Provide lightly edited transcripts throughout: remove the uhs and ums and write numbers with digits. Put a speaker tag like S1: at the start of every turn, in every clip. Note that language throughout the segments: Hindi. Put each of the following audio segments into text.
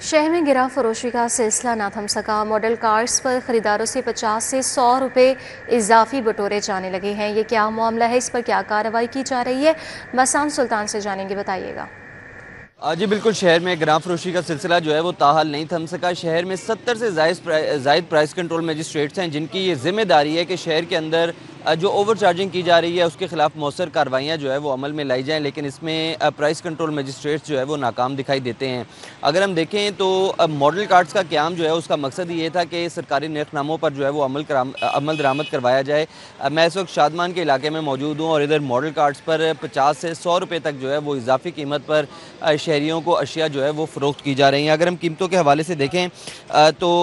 S1: शहर में गिरा फरोशी का सिलसिला ना थम सका। मॉडल कार्स पर खरीदारों से 50 से 100 रुपए इजाफी बटोरे जाने लगे हैं। ये क्या मामला है, इस पर क्या कार्रवाई की जा रही है, मसान सुल्तान से जानेंगे, बताइएगा।
S2: जी बिल्कुल, शहर में गिरां फरोशी का सिलसिला जो है वो ताहाल नहीं थम सका। शहर में 70 से जायद प्राइस कंट्रोल मजिस्ट्रेट्स हैं जिनकी ये जिम्मेदारी है कि शहर के अंदर जो ओवर चार्जिंग की जा रही है उसके खिलाफ मौसर कार्रवाइयाँ जो है वो अमल में लाई जाएँ, लेकिन इसमें प्राइस कंट्रोल मजिस्ट्रेट्स जो है वो नाकाम दिखाई देते हैं। अगर हम देखें तो मॉडल कार्ड्स का क़याम जो है उसका मकसद ये था कि सरकारी नेकनामों पर जो है वो अमल दरामद करवाया जाए। मैं इस वक्त शादमान के इलाके में मौजूद हूँ और इधर मॉडल कार्ड्स पर 50 से 100 रुपये तक जो है वो इजाफी कीमत पर शहरियों को अशिया जो है वो फ़रोख्त की जा रही हैं। अगर हम कीमतों के हवाले से देखें तो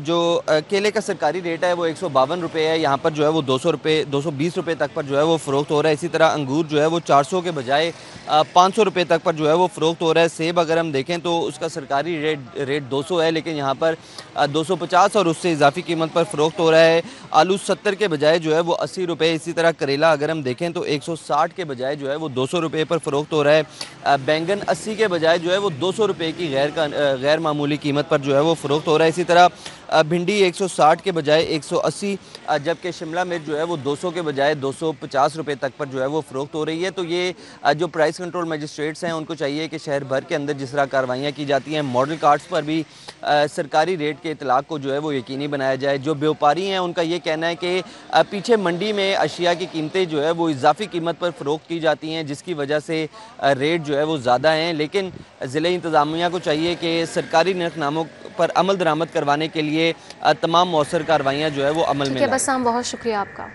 S2: जो केले का सरकारी रेट है वो 152 रुपये है। यहाँ पर जो है वो 200 रुपये 220 रुपये तक पर जो है वो फ़रोख्त हो रहा है। इसी तरह अंगूर जो है वो 400 के बजाय 500 रुपये तक पर जो है वो फ़रोख्त हो रहा है। सेब अगर हम देखें तो उसका सरकारी रेट 200 है, लेकिन यहाँ पर 250 और उससे इजाफी कीमत पर फ़रोख्त हो रहा है। आलू 70 के बजाय जो है वो 80 रुपये। इसी तरह करेला अगर हम देखें तो 160 के बजाय जो है वो 200 रुपये पर फ़रोख्त हो रहा है। बैंगन 80 के बजाय जो है वो 200 रुपये की गैर मामूली कीमत पर जो है वो फ़रोख्त हो रहा है। इसी तरह भिंडी 160 के बजाय 180, जबकि शिमला मिर्च जो है वो 200 के बजाय 250 रुपये तक पर जो है वो फ़रोख्त हो रही है। तो ये जो प्राइस कंट्रोल मजिस्ट्रेट्स हैं उनको चाहिए कि शहर भर के अंदर जिस तरह कार्रवाइयाँ की जाती हैं मॉडल कार्ड्स पर भी सरकारी रेट के इतलाक़ को जो है वो यकीनी बनाया जाए। जो व्यापारी हैं उनका ये कहना है कि पीछे मंडी में अशिया की कीमतें जो है वो इजाफी कीमत पर फ़रोख्त की जाती हैं जिसकी वजह से रेट जो है वो ज़्यादा हैं, लेकिन ज़िले इंतज़ामिया को चाहिए कि सरकारी निर्खनामों पर अमल दरामद करवाने के लिए तमाम मौसर कार्रवाइयाँ जो है वो अमल में लाएं।
S1: ठीक है बस, बहुत शुक्रिया आपका।